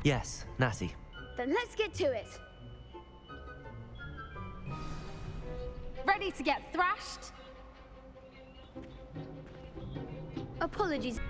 Yes, Natty. Then let's get to it. Ready to get thrashed? Apologies.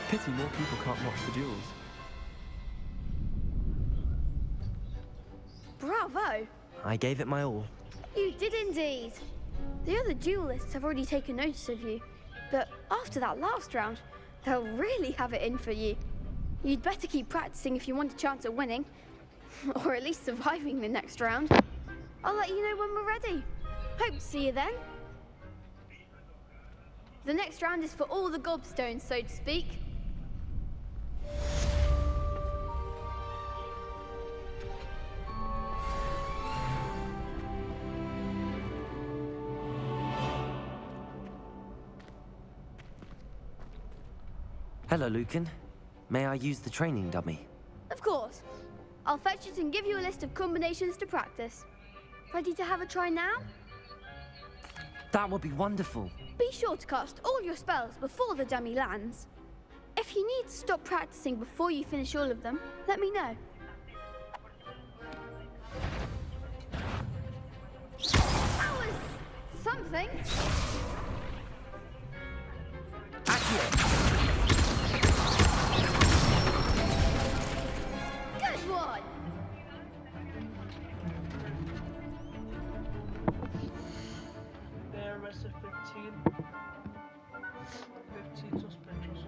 Pity more people can't watch the duels. Bravo! I gave it my all. You did indeed. The other duelists have already taken notice of you, but after that last round, they'll really have it in for you. You'd better keep practicing if you want a chance at winning, or at least surviving the next round. I'll let you know when we're ready. Hope to see you then. The next round is for all the gobstones, so to speak. Hello, Lucan. May I use the training dummy? Of course. I'll fetch it and give you a list of combinations to practice. Ready to have a try now? That would be wonderful. Be sure to cast all your spells before the dummy lands. If you need to stop practicing before you finish all of them, let me know. That was something. Good one. There, rest of 15. 15 suspenders.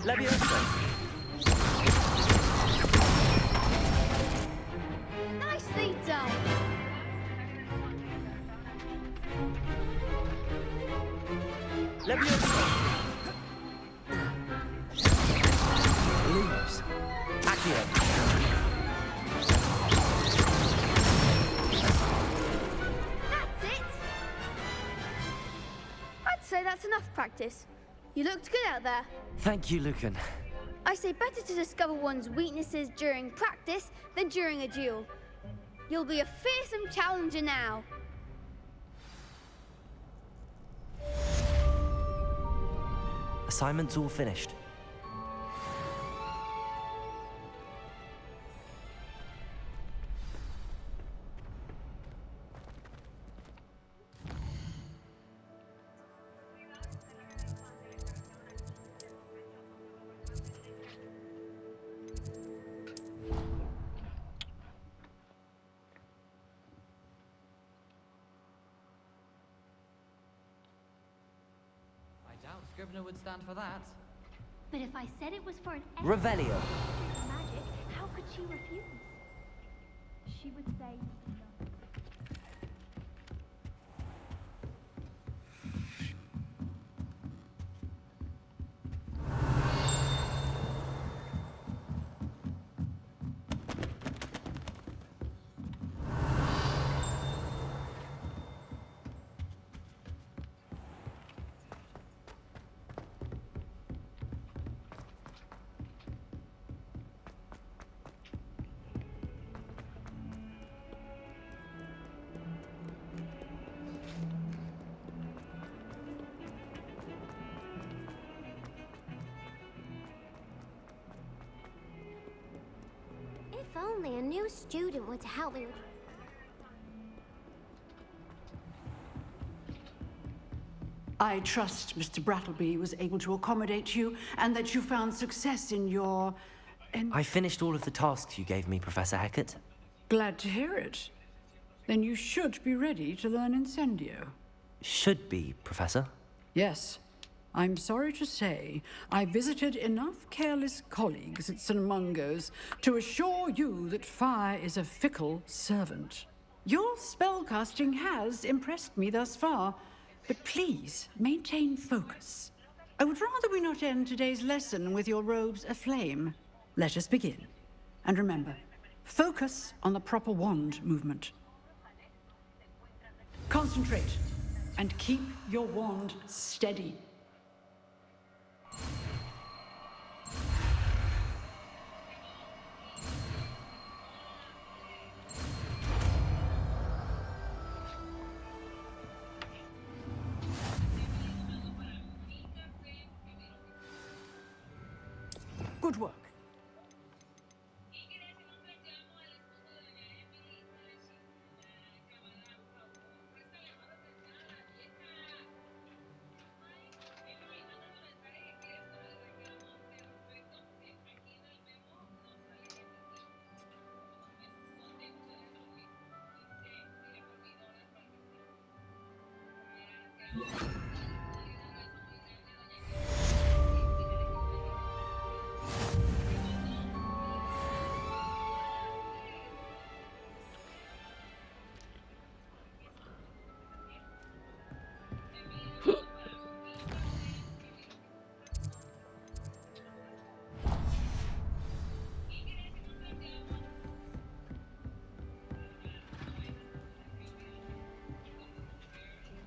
Leviosa! Nicely done. Leviosa! Leaves. Accio. That's it. I'd say that's enough practice. You looked good out there. Thank you, Lucan. I say better to discover one's weaknesses during practice than during a duel. You'll be a fearsome challenger now. Assignment's all finished. Scrivener would stand for that. But if I said it was for an Revelio. magic, how could she refuse? She would say no. If only a new student were to help me with... I trust Mr. Brattleby was able to accommodate you and that you found success in your... I finished all of the tasks you gave me, Professor Hecat. Glad to hear it. Then you should be ready to learn Incendio. Should be, Professor. Yes. I'm sorry to say, I visited enough careless colleagues at St. Mungo's to assure you that fire is a fickle servant. Your spellcasting has impressed me thus far, but please maintain focus. I would rather we not end today's lesson with your robes aflame. Let us begin. And remember, focus on the proper wand movement. Concentrate and keep your wand steady. Good work.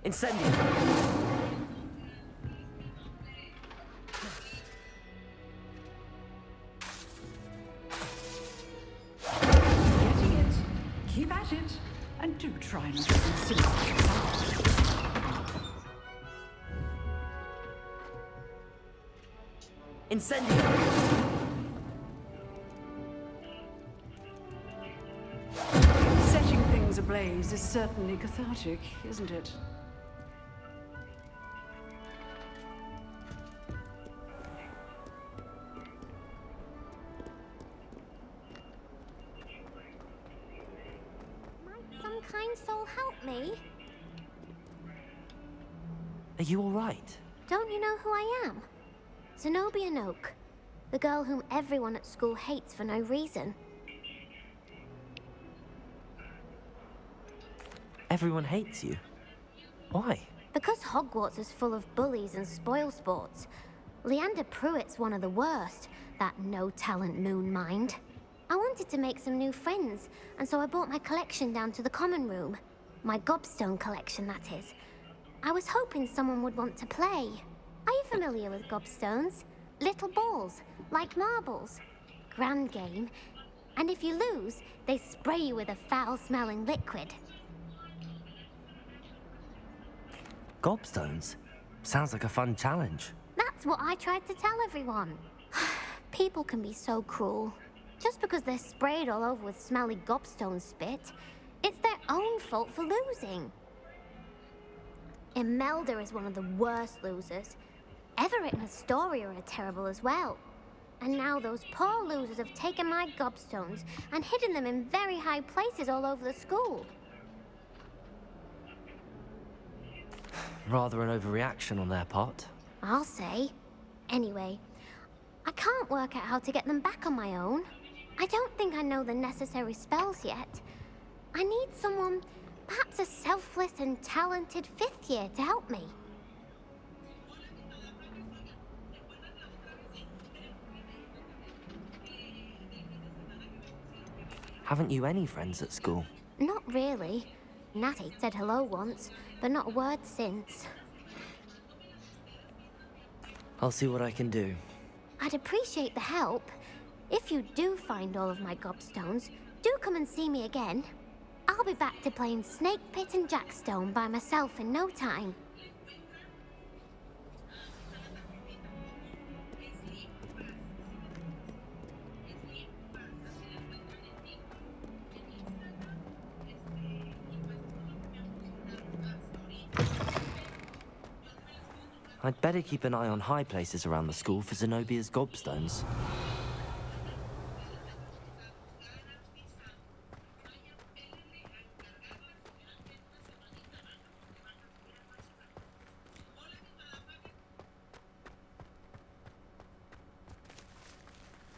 Incendio! Getting it. Keep at it. And do try not to consider yourself. Incendio! Setting things ablaze is certainly cathartic, isn't it? Might some kind soul help me? Are you all right? Don't you know who I am? Zenobia Noak, the girl whom everyone at school hates for no reason. Everyone hates you. Why? Because Hogwarts is full of bullies and spoilsports. Leander Pruitt's one of the worst, that no-talent moon mind. I wanted to make some new friends, and so I brought my collection down to the common room. My gobstone collection, that is. I was hoping someone would want to play. Are you familiar with gobstones? Little balls, like marbles. Grand game. And if you lose, they spray you with a foul-smelling liquid. Gobstones? Sounds like a fun challenge. That's what I tried to tell everyone. People can be so cruel. Just because they're sprayed all over with smelly gobstone spit, it's their own fault for losing. Imelda is one of the worst losers. Everett and Astoria are terrible as well. And now those poor losers have taken my gobstones and hidden them in very high places all over the school. Rather an overreaction on their part. I'll say. Anyway, I can't work out how to get them back on my own. I don't think I know the necessary spells yet. I need someone, perhaps a selfless and talented 5th year to help me. Haven't you any friends at school? Not really. Natty said hello once, but not a word since. I'll see what I can do. I'd appreciate the help. If you do find all of my gobstones, do come and see me again. I'll be back to playing Snake Pit and Jackstone by myself in no time. I'd better keep an eye on high places around the school for Zenobia's gobstones.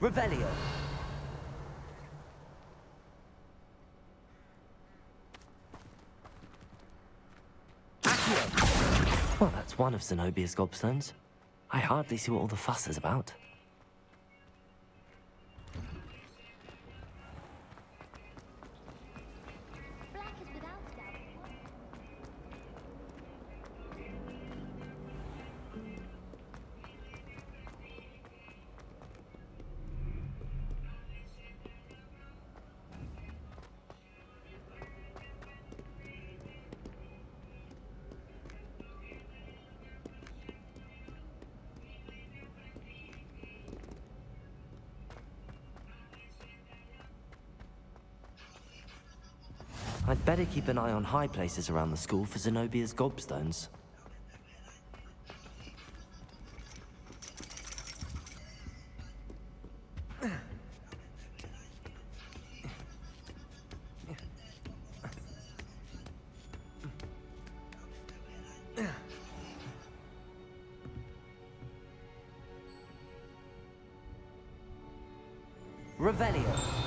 Revelio! Accio! Well, that's one of Zenobia's gobstones. I hardly see what all the fuss is about. I'd better keep an eye on high places around the school for Zenobia's gobstones. Revelio!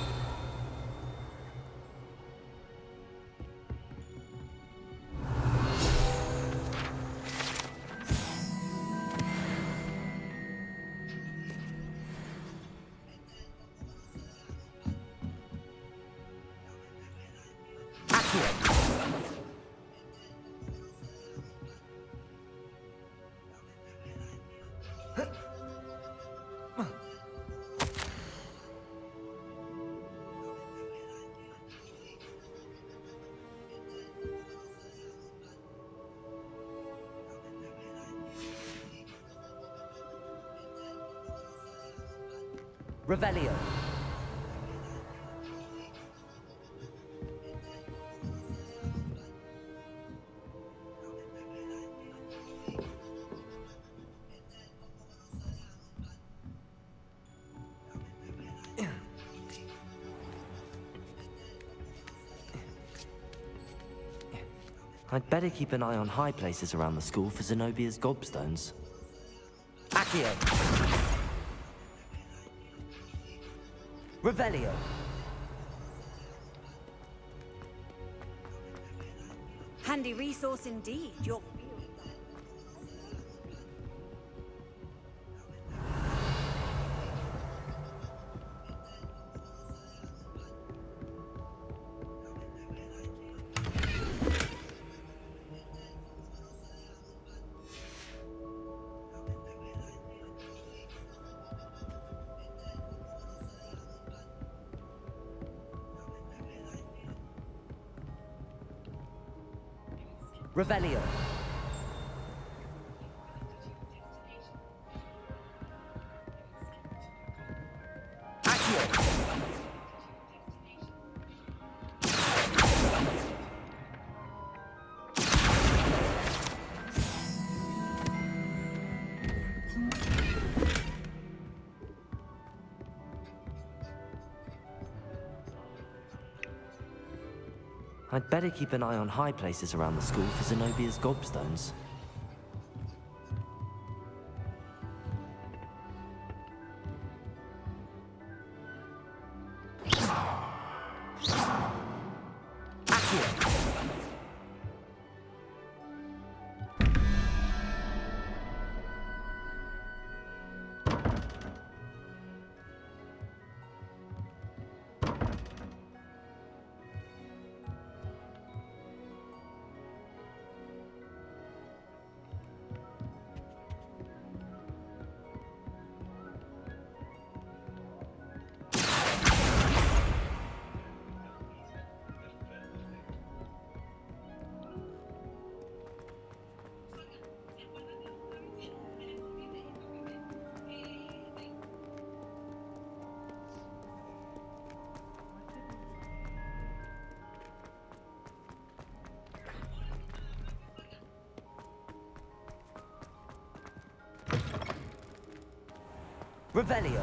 Revelio. I'd better keep an eye on high places around the school for Zenobia's gobstones. Accio! Revelio! Handy resource indeed. Your Revelio. Accio. I'd better keep an eye on high places around the school for Zenobia's gobstones. Accio. Revelio.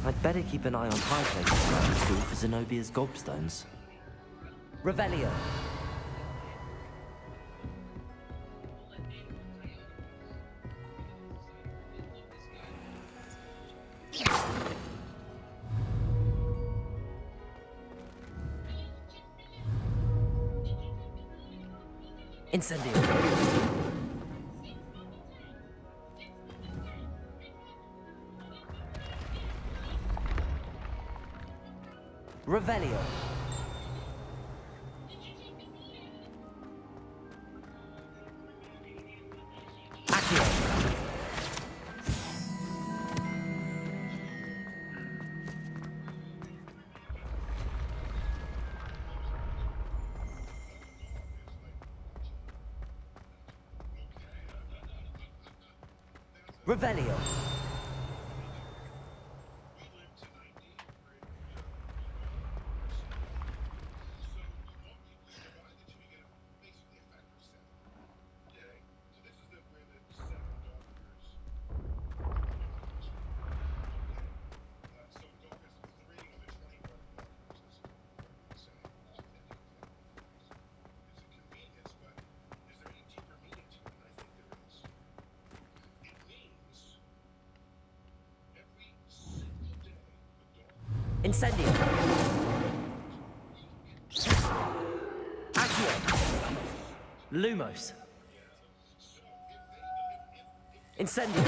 I'd better keep an eye on high places around the school for Zenobia's gobstones. Revelio. Incendio. Revelio. Accio. Revelio. Incendio. Accio. Lumos. Incendio.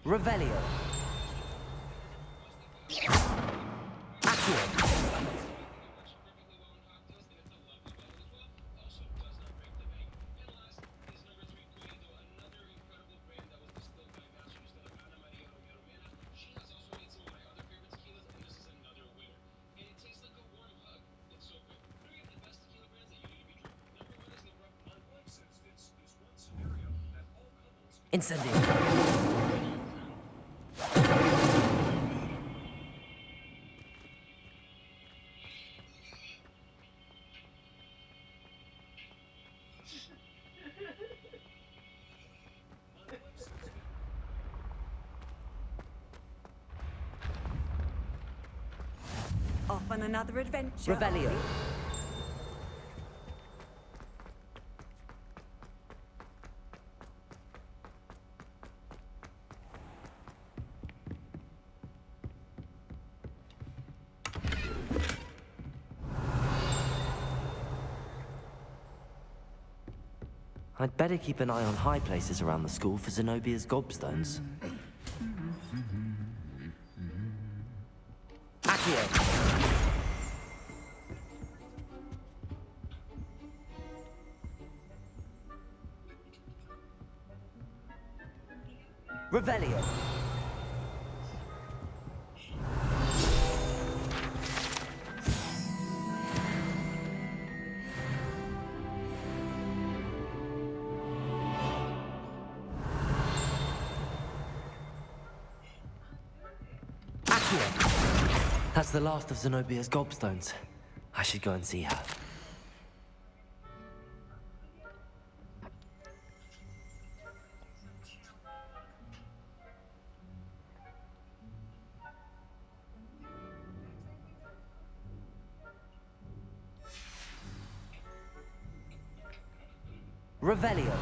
Revelio. Accio. Incendio. Off on another adventure. Revelio. I'd better keep an eye on high places around the school for Zenobia's gobstones. Accio. Revelio. Accio. That's the last of Zenobia's gobstones. I should go and see her. Revelio.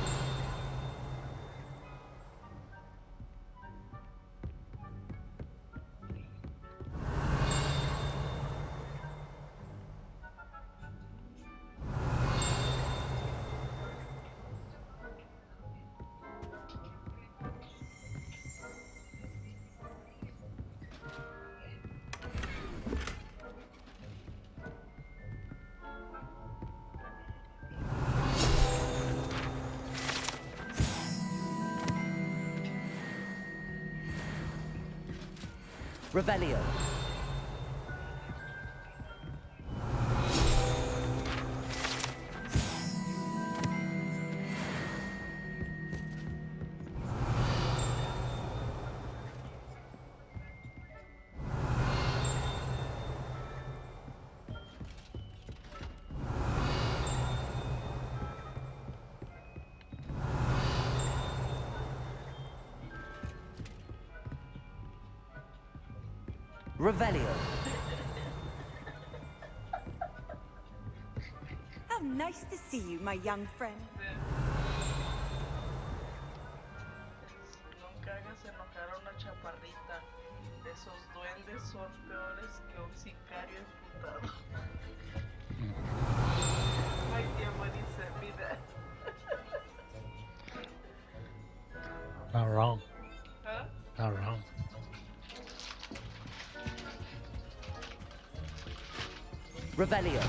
Revelio. Revelio. How nice to see you, my young friend. Nunca hagas enojar a una chaparrita. Esos duendes son peores que un sicario imputado. Ay, qué buena vida. Not wrong. ¿Ah? Not wrong. Revelio.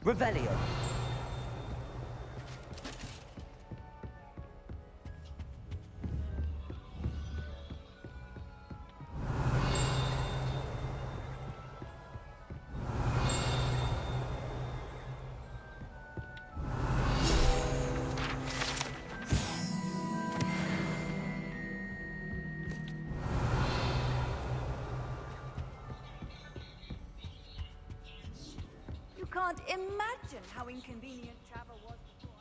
Revelio. You can't imagine how inconvenient travel was before.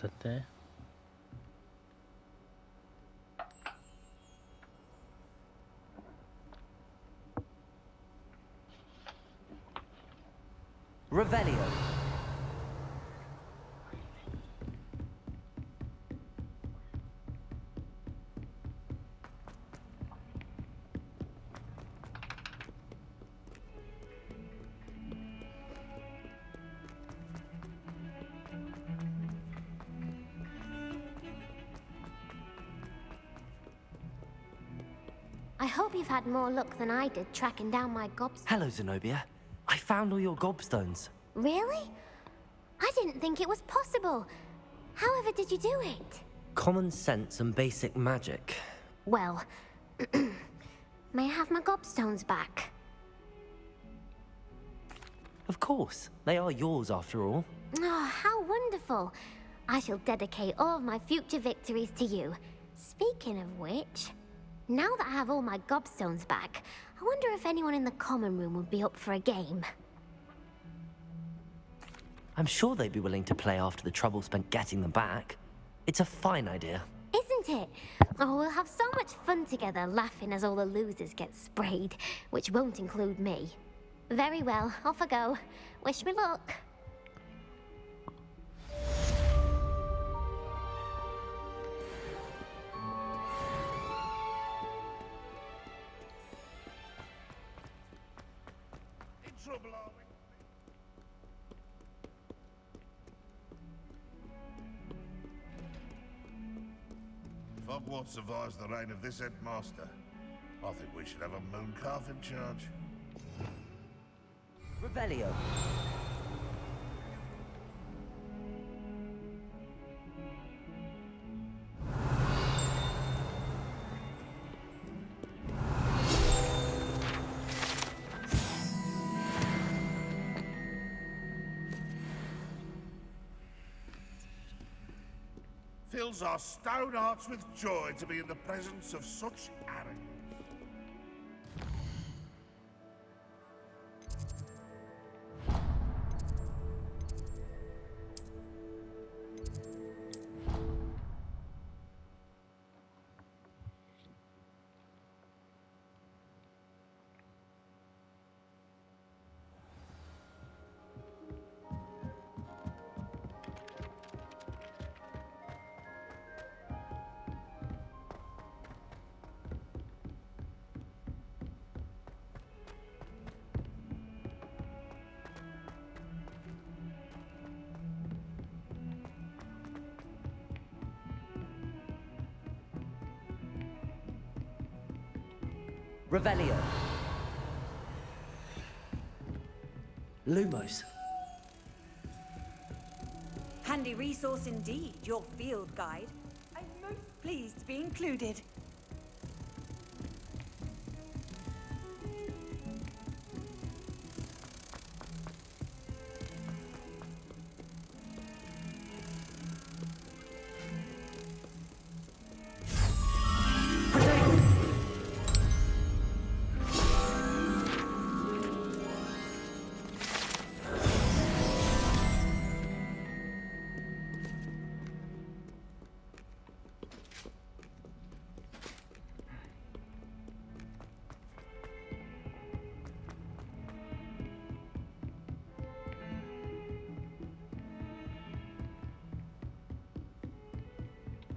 Quítate. Revelio. I hope you've had more luck than I did tracking down my gobstones. Hello, Zenobia. I found all your gobstones. Really? I didn't think it was possible. However did you do it? Common sense and basic magic. Well, may I have my gobstones back? Of course. They are yours after all. Oh, how wonderful. I shall dedicate all of my future victories to you. Speaking of which, now that I have all my gobstones back, I wonder if anyone in the common room would be up for a game. I'm sure they'd be willing to play after the trouble spent getting them back. It's a fine idea. Isn't it? Oh, we'll have so much fun together, laughing as all the losers get sprayed, which won't include me. Very well, off I go. Wish me luck. In trouble, are we? If Hogwarts survives the reign of this headmaster, I think we should have a moon calf in charge. Revelio. Fills our stone hearts with joy to be in the presence of such arrogance. Revelio. Lumos. Handy resource indeed, your field guide. I'm most pleased to be included.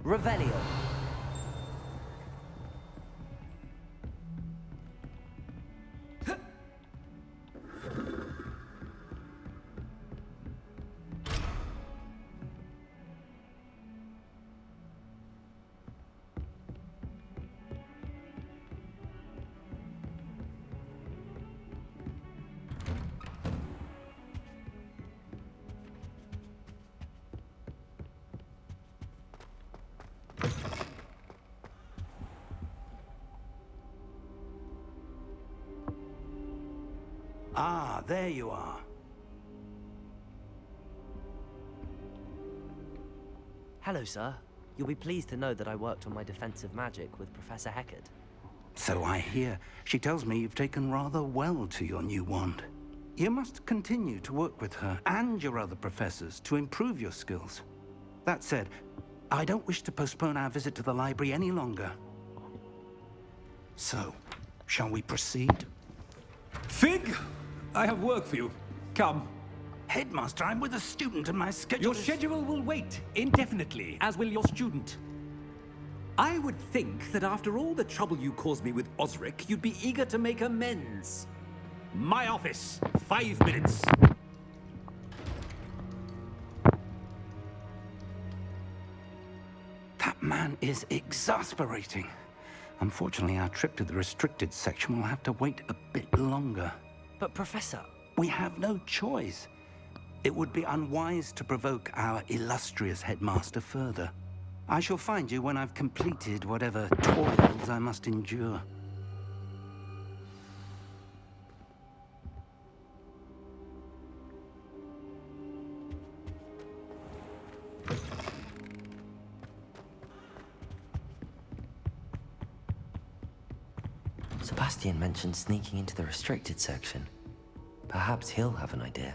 Revelio. Ah, there you are. Hello, sir. You'll be pleased to know that I worked on my defensive magic with Professor Heckard. So I hear. She tells me you've taken rather well to your new wand. You must continue to work with her and your other professors to improve your skills. That said, I don't wish to postpone our visit to the library any longer. So, shall we proceed? Fig, I have work for you. Come. Headmaster, I'm with a student and my schedule Your schedule will wait indefinitely, as will your student. I would think that after all the trouble you caused me with Osric, you'd be eager to make amends. My office, 5 minutes. That man is exasperating. Unfortunately, our trip to the restricted section will have to wait a bit longer. But Professor... We have no choice. It would be unwise to provoke our illustrious headmaster further. I shall find you when I've completed whatever toils I must endure. Sebastian mentioned sneaking into the restricted section. Perhaps he'll have an idea.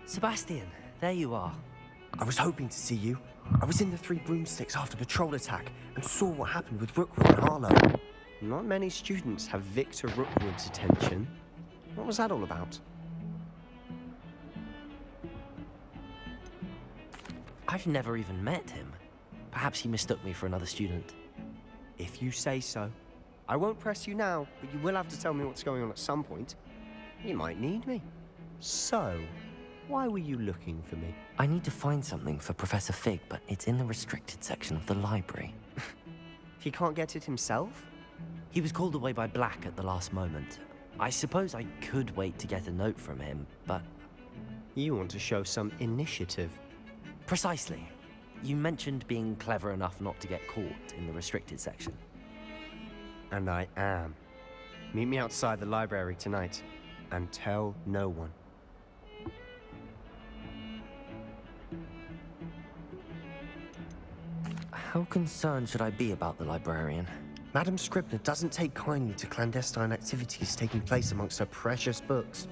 Sebastian, there you are. I was hoping to see you. I was in the Three Broomsticks after patrol attack and saw what happened with Rookwood and Harlow. Not many students have Victor Rookwood's attention. What was that all about? I've never even met him. Perhaps he mistook me for another student. If you say so. I won't press you now, but you will have to tell me what's going on at some point. You might need me. So, why were you looking for me? I need to find something for Professor Fig, but it's in the restricted section of the library. He can't get it himself? He was called away by Black at the last moment. I suppose I could wait to get a note from him, but... You want to show some initiative. Precisely. You mentioned being clever enough not to get caught in the restricted section. And I am. Meet me outside the library tonight, and tell no one. How concerned should I be about the librarian? Madam Scribner doesn't take kindly to clandestine activities taking place amongst her precious books,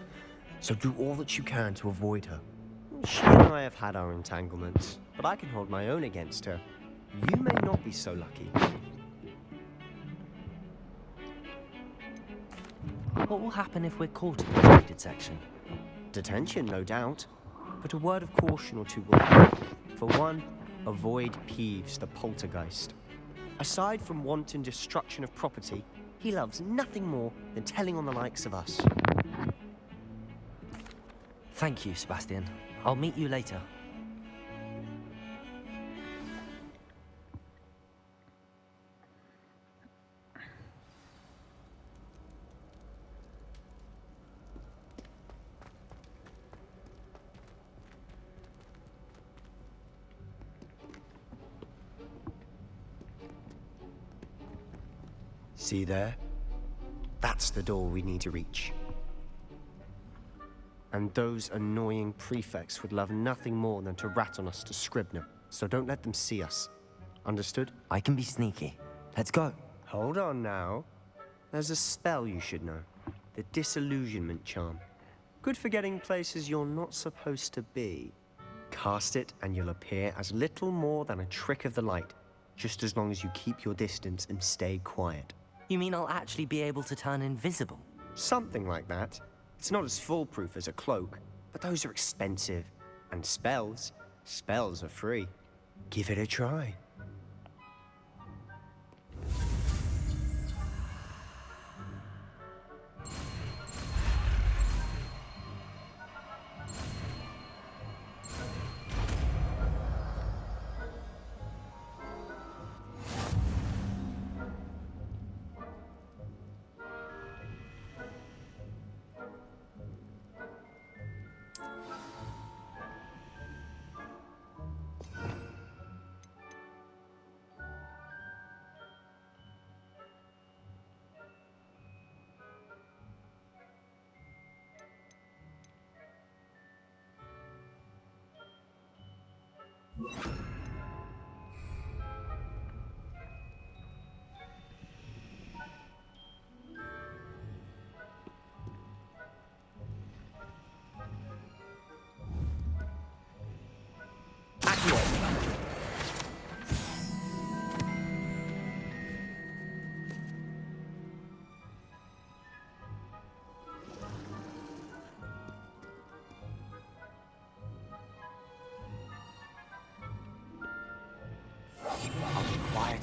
so do all that you can to avoid her. She and I have had our entanglements, but I can hold my own against her. You may not be so lucky. What will happen if we're caught in the restricted section? Detention, no doubt, but a word of caution or two will help. For one, avoid Peeves, the poltergeist. Aside from wanton destruction of property, he loves nothing more than telling on the likes of us. Thank you, Sebastian. I'll meet you later. See there? That's the door we need to reach. And those annoying prefects would love nothing more than to rat on us to Scribner, so don't let them see us. Understood? I can be sneaky. Let's go. Hold on now. There's a spell you should know. The Disillusionment Charm. Good for getting places you're not supposed to be. Cast it and you'll appear as little more than a trick of the light, just as long as you keep your distance and stay quiet. You mean I'll actually be able to turn invisible? Something like that. It's not as foolproof as a cloak, but those are expensive. And spells are free. Give it a try.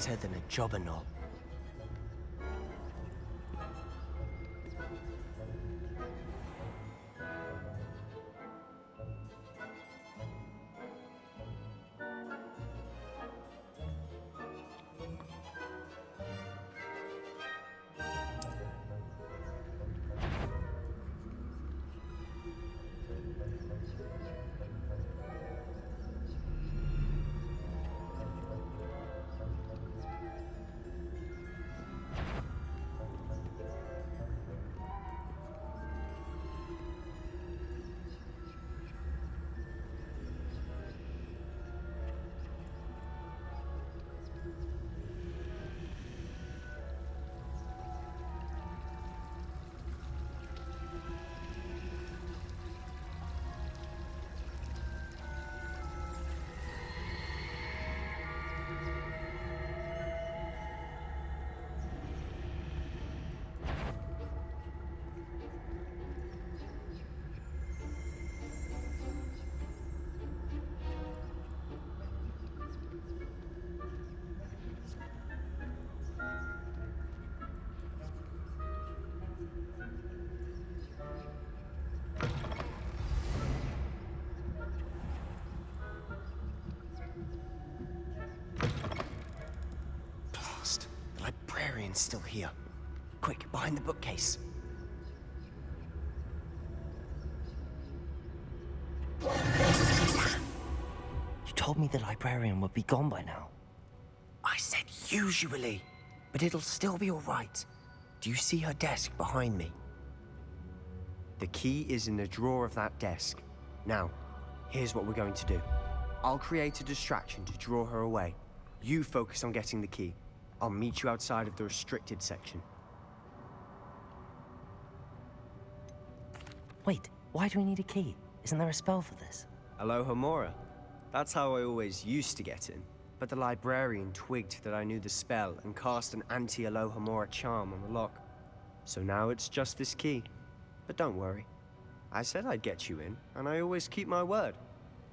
better than a jobberknoll. Blast! The librarian's still here. Quick, behind the bookcase. You told me the librarian would be gone by now. I said usually, but it'll still be all right. Do you see her desk behind me? The key is in the drawer of that desk. Now, here's what we're going to do. I'll create a distraction to draw her away. You focus on getting the key. I'll meet you outside of the restricted section. Wait, why do we need a key? Isn't there a spell for this? Alohomora. That's how I always used to get in. But the librarian twigged that I knew the spell and cast an anti-Alohomora charm on the lock. So now it's just this key. But don't worry. I said I'd get you in, and I always keep my word.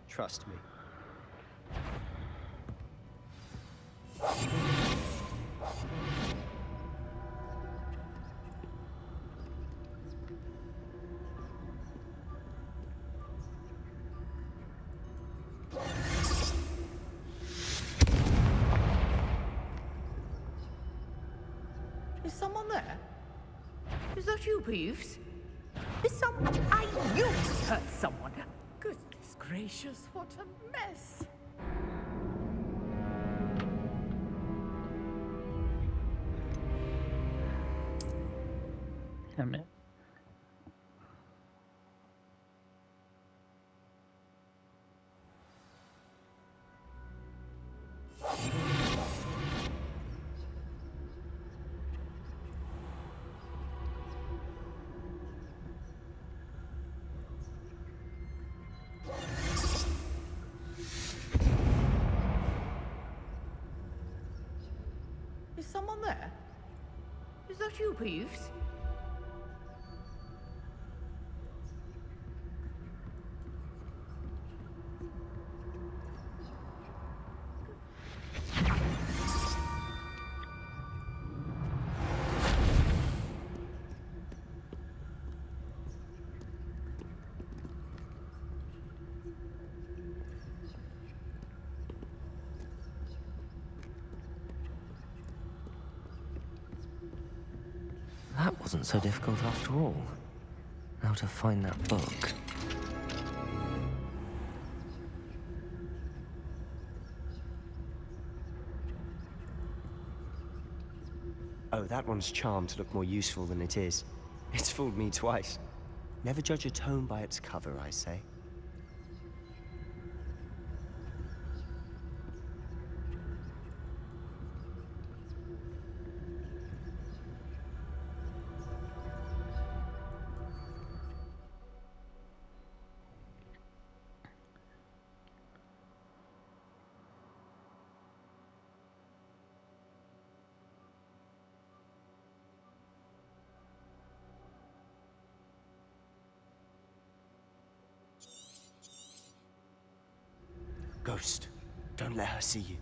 Trust me. Is someone there? Is that you, Peeves? Is someone... I knew it hurt someone. Goodness gracious, what a mess. Damn it. Is someone there? Is that you, Peeves? That wasn't so difficult after all. Now to find that book. Oh, that one's charmed to look more useful than it is. It's fooled me twice. Never judge a tome by its cover, I say. Ghost, don't let her see you.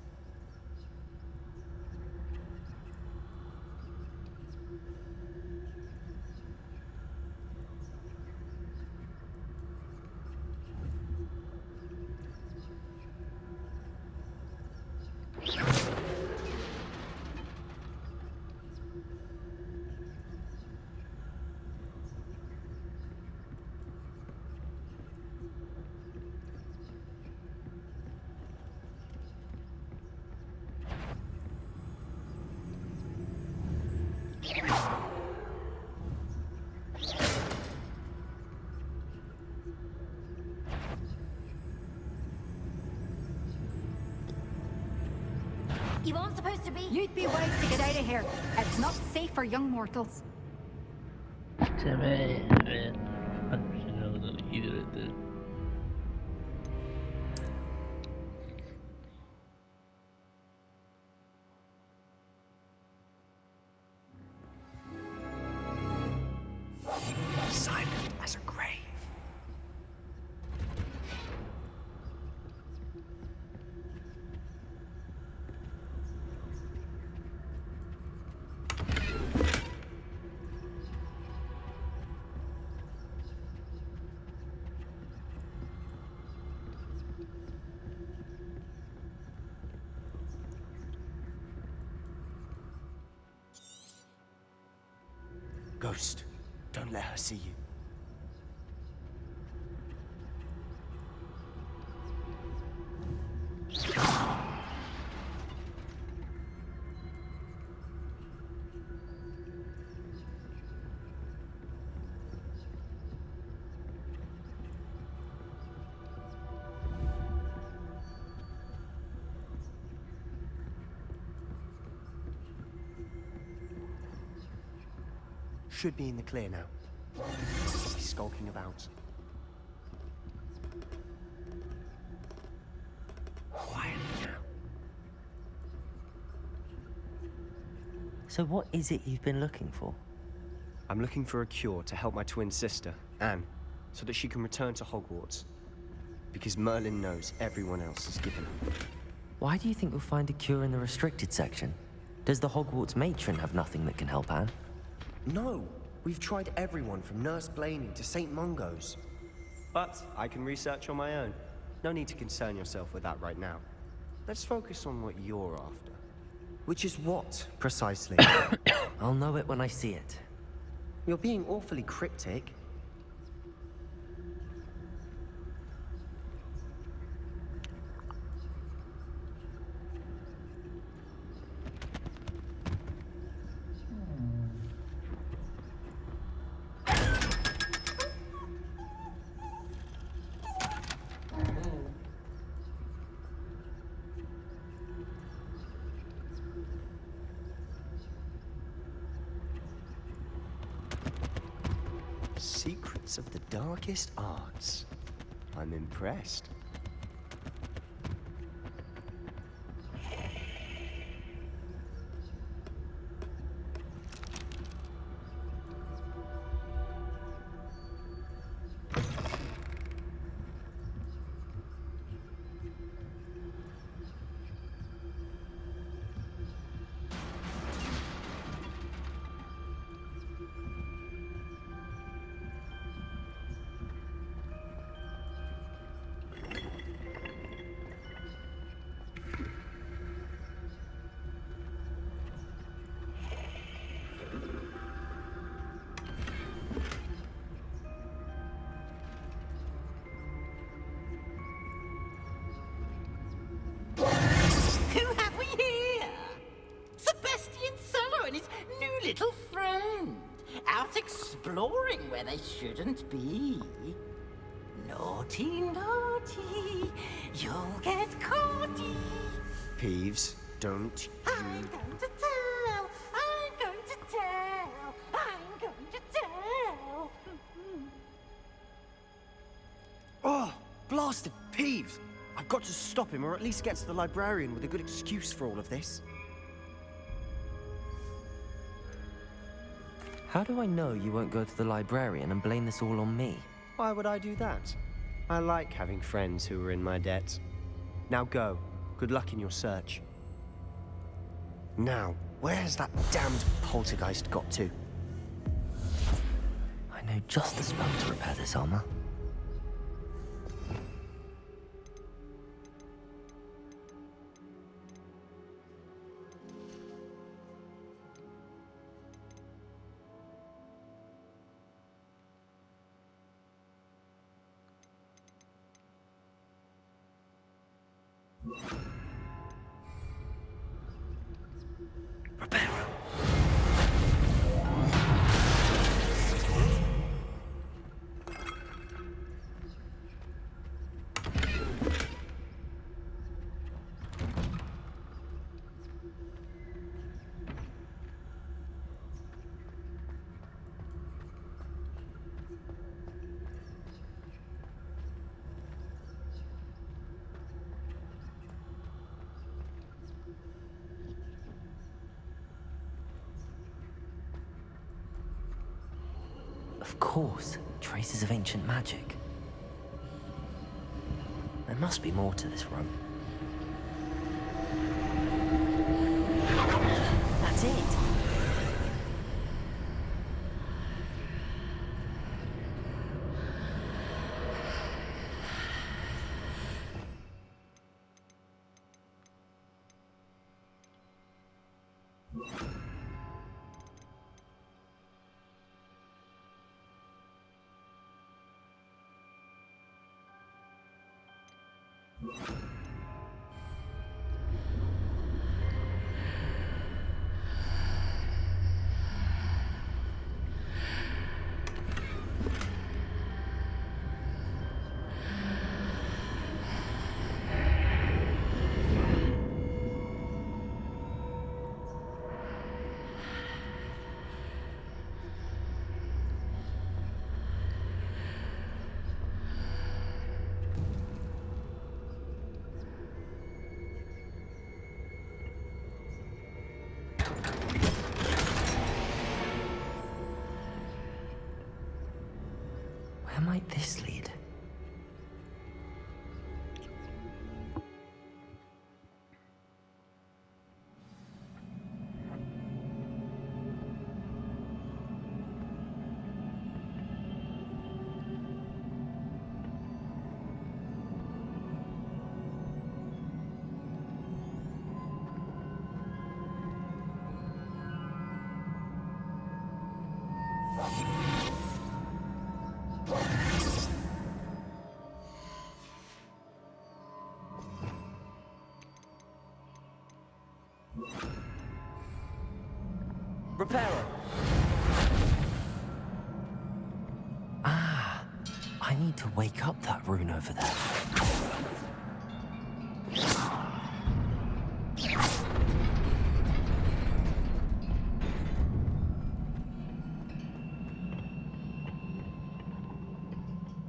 You aren't supposed to be. You'd be wise to get out of here. It's not safe for young mortals. Silent as a grave. Ghost, don't let her see you. Should be in the clear now. He's skulking about. Quiet now. So what is it you've been looking for? I'm looking for a cure to help my twin sister, Anne, so that she can return to Hogwarts. Because Merlin knows everyone else is given up. Why do you think you'll find a cure in the restricted section? Does the Hogwarts matron have nothing that can help Anne? No! We've tried everyone from Nurse Blaney to St. Mungo's. But I can research on my own. No need to concern yourself with that right now. Let's focus on what you're after. Which is what, precisely? I'll know it when I see it. You're being awfully cryptic. Secrets of the darkest arts. I'm impressed. Little friend, out exploring where they shouldn't be. Naughty, naughty, you'll get caughty. Peeves, don't I'm going to tell, I'm going to tell, I'm going to tell. Oh, blasted Peeves! I've got to stop him, or at least get to the librarian with a good excuse for all of this. How do I know you won't go to the librarian and blame this all on me? Why would I do that? I like having friends who are in my debt. Now go. Good luck in your search. Now, where has that damned poltergeist got to? I know just the spell to repair this armor. Of course, traces of ancient magic. There must be more to this room. That's it! Where might this lead? Reparo! Ah, I need to wake up that rune over there.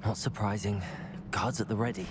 Not surprising. Guards at the ready.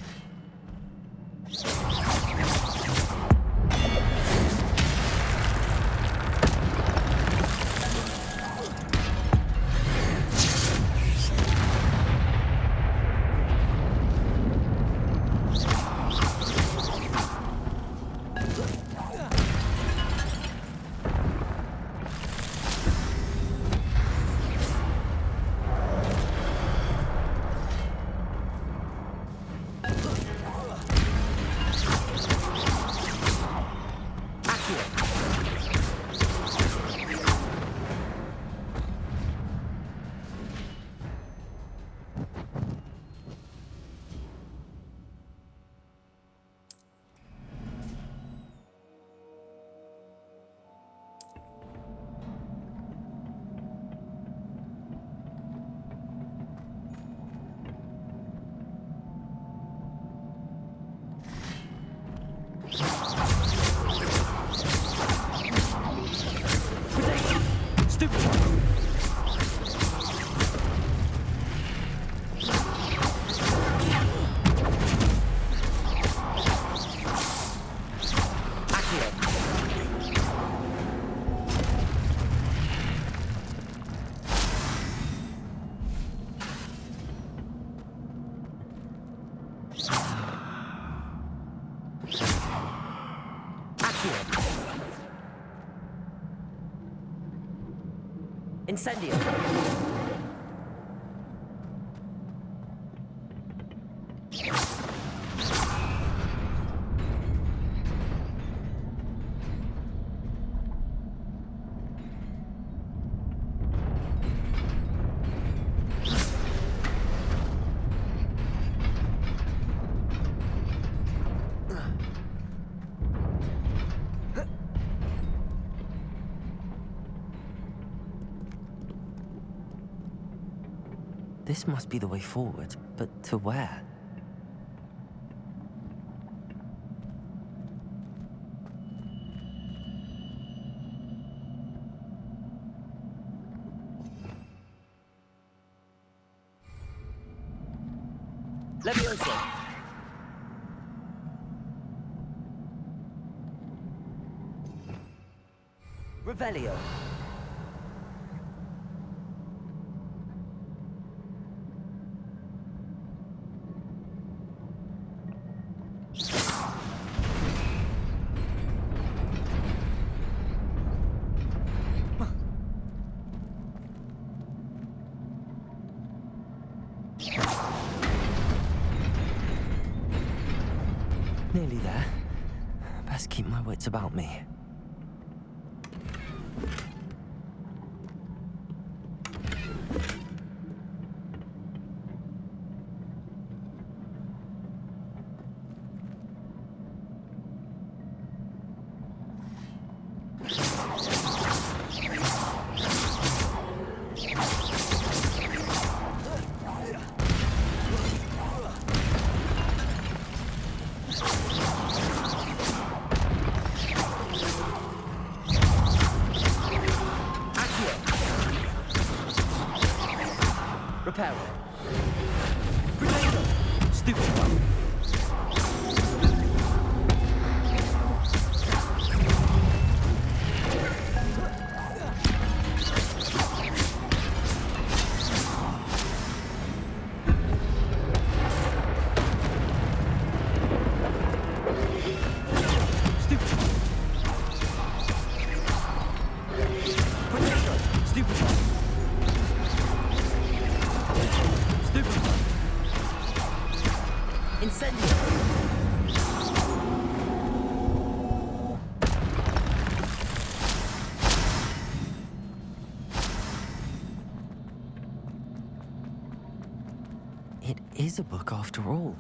Incendio! This must be the way forward, but to where? Levioso! Revelio! it's about me. Repair it. Potato! Stupid one. It is a book after all.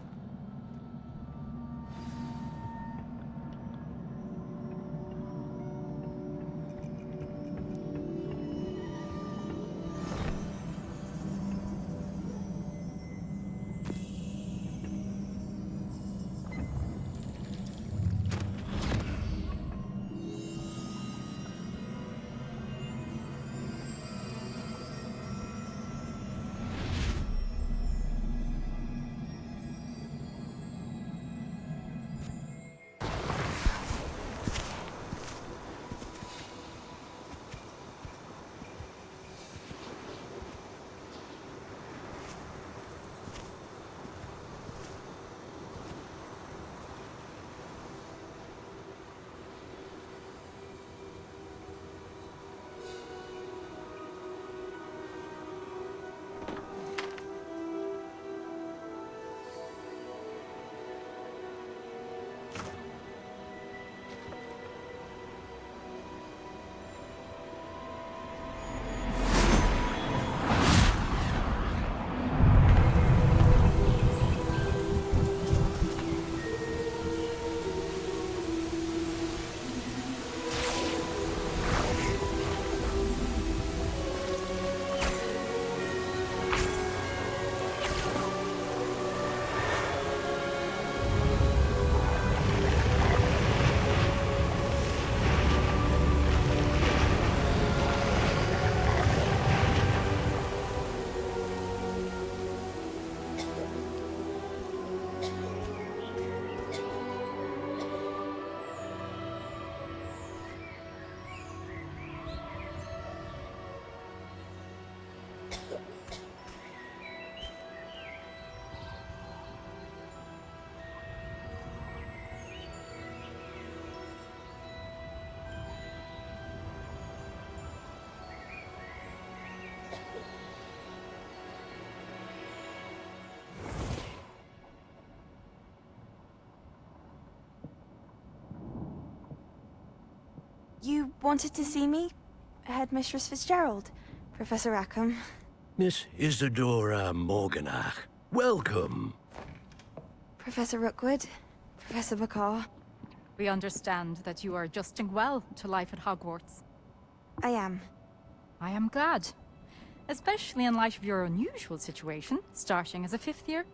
You wanted to see me? Headmistress Fitzgerald, Professor Rackham. Miss Isadora Morganach, welcome. Professor Rookwood, Professor Bakar. We understand that you are adjusting well to life at Hogwarts. I am. I am glad. Especially in light of your unusual situation, starting as a 5th year.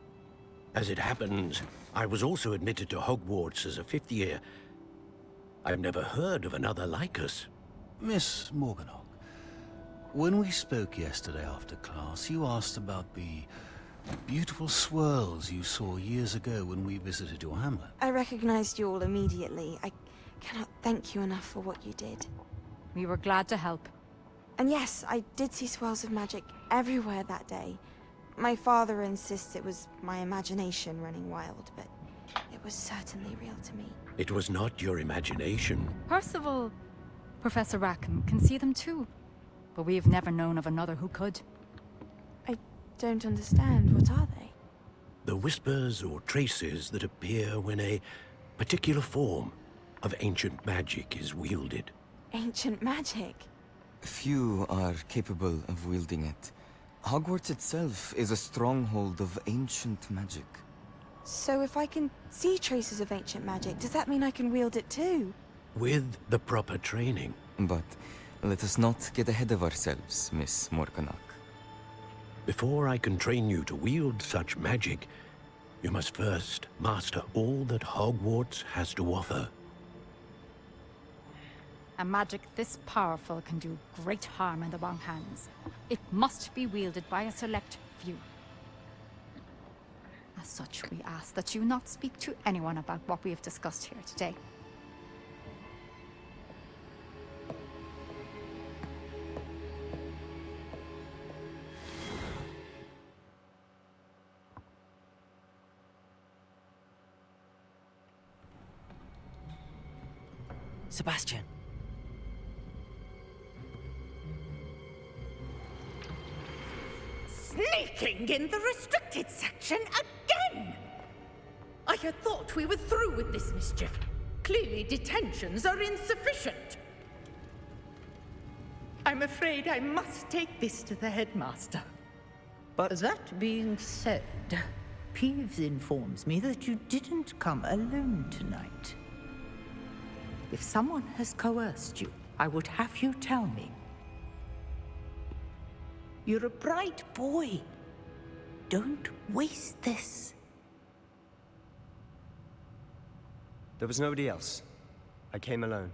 As it happens, I was also admitted to Hogwarts as a 5th year. I've never heard of another like us. Miss Morganach, when we spoke yesterday after class, you asked about the beautiful swirls you saw years ago when we visited your hamlet. I recognized you all immediately. I cannot thank you enough for what you did. We were glad to help. And yes, I did see swirls of magic everywhere that day. My father insists it was my imagination running wild, but it was certainly real to me. It was not your imagination. Percival, Professor Rackham can see them too. But we've never known of another who could. I don't understand. What are they? The whispers or traces that appear when a particular form, of ancient magic is wielded. Ancient magic? Few are capable of wielding it. Hogwarts itself is a stronghold of ancient magic. So if I can see traces of ancient magic, does that mean I can wield it too? With the proper training. But let us not get ahead of ourselves, Miss Morganach. Before I can train you to wield such magic, you must first master all that Hogwarts has to offer. A magic this powerful can do great harm in the wrong hands. It must be wielded by a select few. As such, we ask that you not speak to anyone about what we have discussed here today. Sebastian. Sneaking in the restricted section again! I had thought we were through with this mischief. Clearly detentions are insufficient. I'm afraid I must take this to the headmaster. But that being said, Peeves informs me that you didn't come alone tonight. If someone has coerced you, I would have you tell me. You're a bright boy. Don't waste this. There was nobody else. I came alone.